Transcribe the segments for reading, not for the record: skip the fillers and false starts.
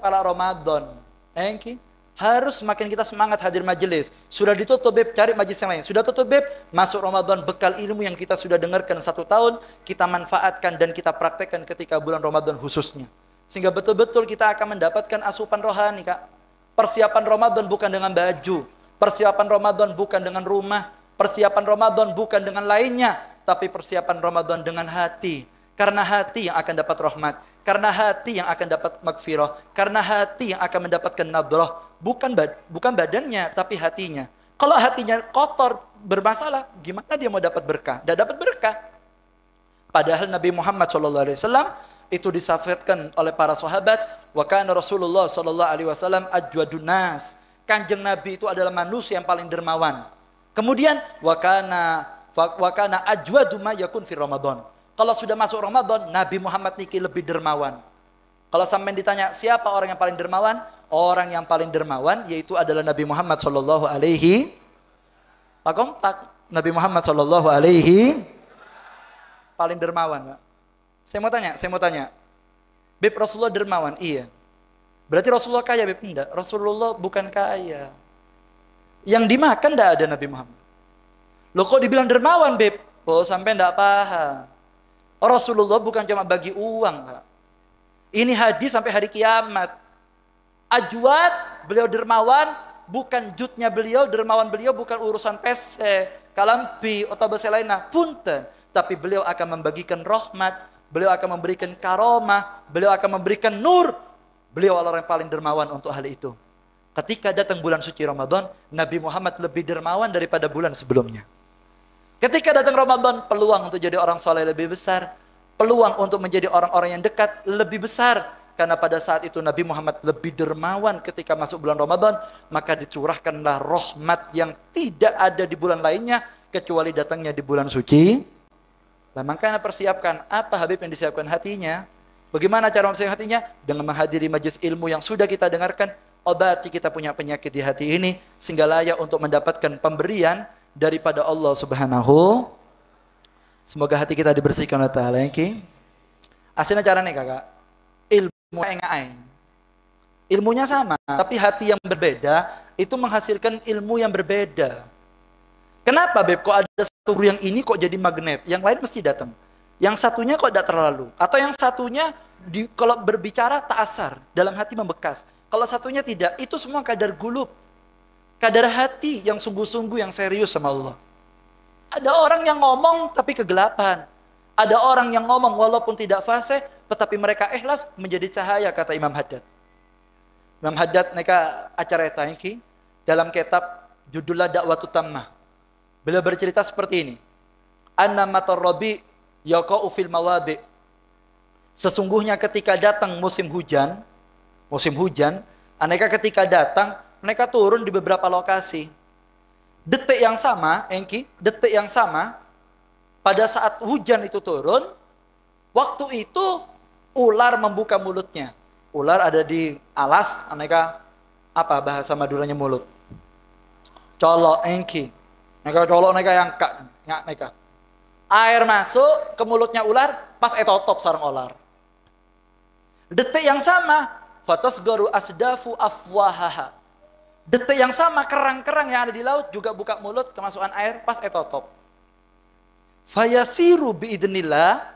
ala Ramadan. Engki harus semakin kita semangat hadir majelis. Sudah ditutup beb, cari majelis yang lain. Sudah tutup beb, masuk Ramadan, bekal ilmu yang kita sudah dengarkan 1 tahun, kita manfaatkan dan kita praktekkan ketika bulan Ramadan khususnya. Sehingga betul-betul kita akan mendapatkan asupan rohani, Kak. Persiapan Ramadan bukan dengan baju, persiapan Ramadan bukan dengan rumah, persiapan Ramadan bukan dengan lainnya, tapi persiapan Ramadan dengan hati. Karena hati yang akan dapat rahmat, karena hati yang akan dapat magfirah, karena hati yang akan mendapatkan nadrah, bukan badannya tapi hatinya. Kalau hatinya kotor, bermasalah, gimana dia mau dapat berkah? Tidak dapat berkah. Padahal Nabi Muhammad SAW itu disafirkan oleh para sahabat, wa kana Rasulullah SAW ajwadun nas. Kanjeng Nabi itu adalah manusia yang paling dermawan. Kemudian wa kana ajwadu ma yakun fi Ramadan. Kalau sudah masuk Ramadan, Nabi Muhammad niki lebih dermawan. Kalau sampai ditanya siapa orang yang paling dermawan? Orang yang paling dermawan yaitu adalah Nabi Muhammad sallallahu alaihi Nabi Muhammad sallallahu alaihi paling dermawan, Pak. Saya mau tanya. Beb, Rasulullah dermawan? Iya. Berarti Rasulullah kaya, Beb? Enggak. Rasulullah bukan kaya. Yang dimakan enggak ada Nabi Muhammad. Loh kok dibilang dermawan, Beb? Oh, sampai enggak paham. Rasulullah bukan cuma bagi uang, Pak. Ini hadis sampai hari kiamat. Ajwad, beliau dermawan, bukan jutnya beliau, dermawan beliau bukan urusan pese, kalampi, atau bahasa lainnya, punten. Tapi beliau akan membagikan rahmat, beliau akan memberikan karomah, beliau akan memberikan nur. Beliau adalah orang yang paling dermawan untuk hal itu. Ketika datang bulan suci Ramadan, Nabi Muhammad lebih dermawan daripada bulan sebelumnya. Ketika datang Ramadan, peluang untuk jadi orang soleh lebih besar. Peluang untuk menjadi orang-orang yang dekat lebih besar. Karena pada saat itu Nabi Muhammad lebih dermawan ketika masuk bulan Ramadan. Maka dicurahkanlah rahmat yang tidak ada di bulan lainnya. Kecuali datangnya di bulan suci. Nah, makanya persiapkan. Apa Habib yang disiapkan hatinya? Bagaimana cara mempersiapkan hatinya? Dengan menghadiri majelis ilmu yang sudah kita dengarkan. Obati kita punya penyakit di hati ini. Sehingga layak untuk mendapatkan pemberian daripada Allah Subhanahu. Semoga hati kita dibersihkan oleh Ta'ala. Aslinya cara nih kakak, ilmu engai, ilmunya sama tapi hati yang berbeda itu menghasilkan ilmu yang berbeda. Kenapa Beb? Kok ada satu yang ini kok jadi magnet, yang lain mesti datang, yang satunya kok tidak terlalu, atau yang satunya kalau berbicara ta'asar, dalam hati membekas, kalau satunya tidak. Itu semua kadar gulub, kadar hati yang sungguh-sungguh, yang serius sama Allah. Ada orang yang ngomong tapi kegelapan. Ada orang yang ngomong walaupun tidak fasih, tetapi mereka ikhlas menjadi cahaya, kata Imam Haddad. Imam Haddad neka acara tangki dalam kitab judulnya Dakwatut Tammah. Beliau bercerita seperti ini. Anna matar rabi yaqa'u fil mawadi'. Sesungguhnya ketika datang musim hujan, mereka ketika datang, mereka turun di beberapa lokasi. Detik yang sama, detik yang sama, pada saat hujan itu turun, waktu itu ular membuka mulutnya. Ular ada di alas, mereka apa bahasa Maduranya mulut? Colok, mereka colok, mereka yang mereka. Air masuk ke mulutnya ular, pas etotop sarang ular. Detik yang sama, fatasgaru asdafu afwahaha. Detik yang sama, kerang-kerang yang ada di laut juga buka mulut, kemasukan air, pas etotop. Fayasiru biidnillah,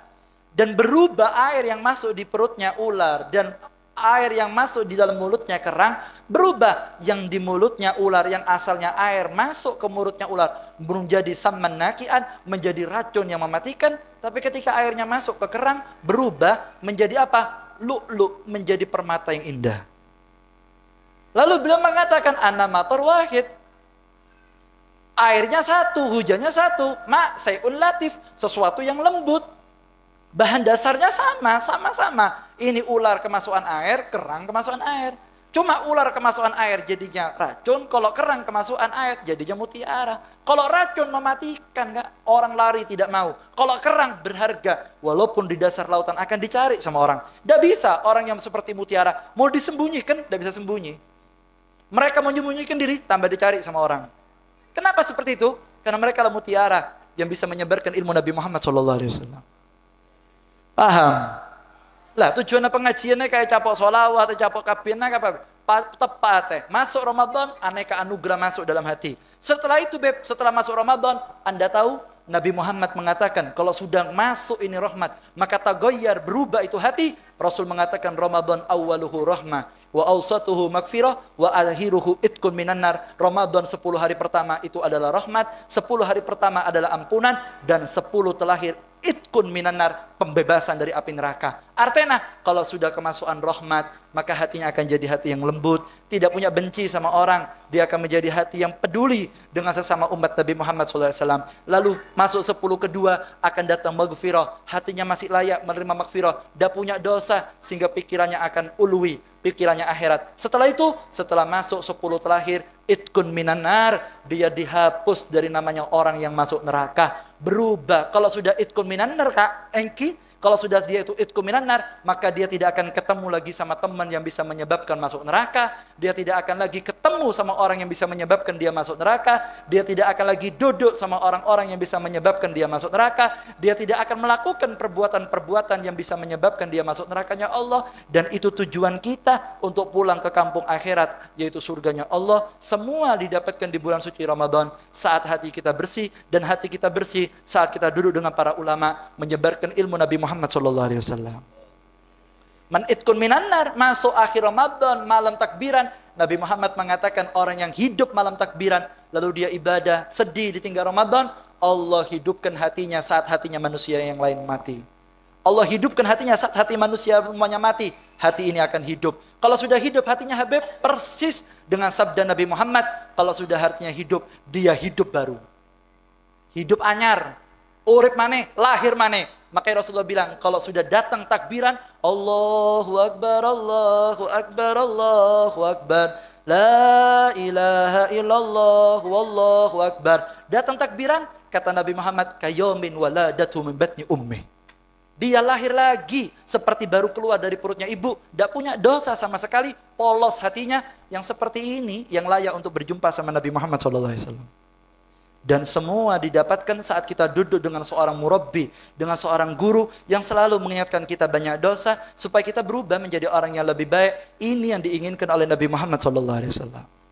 dan berubah air yang masuk di perutnya ular dan air yang masuk di dalam mulutnya kerang, berubah yang di mulutnya ular, yang asalnya air masuk ke mulutnya ular menjadi samman nakian, menjadi racun yang mematikan. Tapi ketika airnya masuk ke kerang, berubah menjadi apa? Lu'lu', menjadi permata yang indah. Lalu beliau mengatakan ana matar wahid, airnya satu, hujannya satu, ma sayun latif, sesuatu yang lembut. Bahan dasarnya sama-sama. Ini ular kemasukan air, kerang kemasukan air. Cuma ular kemasukan air jadinya racun, kalau kerang kemasukan air jadinya mutiara. Kalau racun mematikan, gak? Orang lari tidak mau. Kalau kerang berharga, walaupun di dasar lautan akan dicari sama orang. Tidak bisa orang yang seperti mutiara, mau disembunyikan, tidak bisa sembunyi. Mereka menyembunyikan diri, tambah dicari sama orang. Kenapa seperti itu? Karena mereka adalah mutiara yang bisa menyebarkan ilmu Nabi Muhammad SAW. Paham? Lah tujuan pengajiannya kayak capok sholawat, capok kabinah apa? Tepat masuk Ramadan, aneka anugerah masuk dalam hati. Setelah itu Beb, setelah masuk Ramadan, Anda tahu Nabi Muhammad mengatakan kalau sudah masuk ini rahmat, maka tagoyyar, berubah itu hati. Rasul mengatakan Ramadan awwaluhu rahmah wa awsatuhu magfirah wa akhiruhu itkun minan nar. Ramadan 10 hari pertama itu adalah rahmat, 10 hari pertama adalah ampunan, dan 10 terakhir itkun minan nar, pembebasan dari api neraka. Artinya kalau sudah kemasukan rahmat, maka hatinya akan jadi hati yang lembut, tidak punya benci sama orang, dia akan menjadi hati yang peduli dengan sesama umat Nabi Muhammad SAW. Lalu masuk 10 kedua akan datang maghfirah, hatinya masih layak menerima maghfirah, tidak punya dosa, sehingga pikirannya akan ulwi, pikirannya akhirat. Setelah itu, setelah masuk 10 terakhir, itkun minan nar, dia dihapus dari namanya orang yang masuk neraka, berubah. Kalau sudah itkun minan nar, Kak Engki, kalau sudah dia itu itkun minan nar, maka dia tidak akan ketemu lagi sama teman yang bisa menyebabkan masuk neraka, dia tidak akan lagi ketemu sama orang yang bisa menyebabkan dia masuk neraka, dia tidak akan lagi duduk sama orang-orang yang bisa menyebabkan dia masuk neraka, dia tidak akan melakukan perbuatan-perbuatan yang bisa menyebabkan dia masuk nerakanya Allah. Dan itu tujuan kita untuk pulang ke kampung akhirat, yaitu surganya Allah. Semua didapatkan di bulan suci Ramadan saat hati kita bersih, dan hati kita bersih saat kita duduk dengan para ulama menyebarkan ilmu Nabi Muhammad SAW. Man itkun minan nar, masuk akhir Ramadan, malam takbiran. Nabi Muhammad mengatakan orang yang hidup malam takbiran, lalu dia ibadah, sedih ditinggal Ramadan, Allah hidupkan hatinya saat hatinya manusia yang lain mati. Allah hidupkan hatinya saat hati manusia semuanya mati, hati ini akan hidup. Kalau sudah hidup hatinya Habib, persis dengan sabda Nabi Muhammad, kalau sudah hatinya hidup, dia hidup baru. Hidup anyar, urip maneh, lahir maneh. Makanya Rasulullah bilang, kalau sudah datang takbiran, Allahu Akbar, Allahu Akbar, Allahu Akbar, La ilaha illallah, Wallahu Akbar. Datang takbiran, kata Nabi Muhammad, kayomin waladatu min batni ummi. Dia lahir lagi, seperti baru keluar dari perutnya ibu, tidak punya dosa sama sekali, polos hatinya, yang seperti ini, yang layak untuk berjumpa sama Nabi Muhammad SAW. Dan semua didapatkan saat kita duduk dengan seorang murabbi, dengan seorang guru yang selalu mengingatkan kita banyak dosa, supaya kita berubah menjadi orang yang lebih baik. Ini yang diinginkan oleh Nabi Muhammad SAW.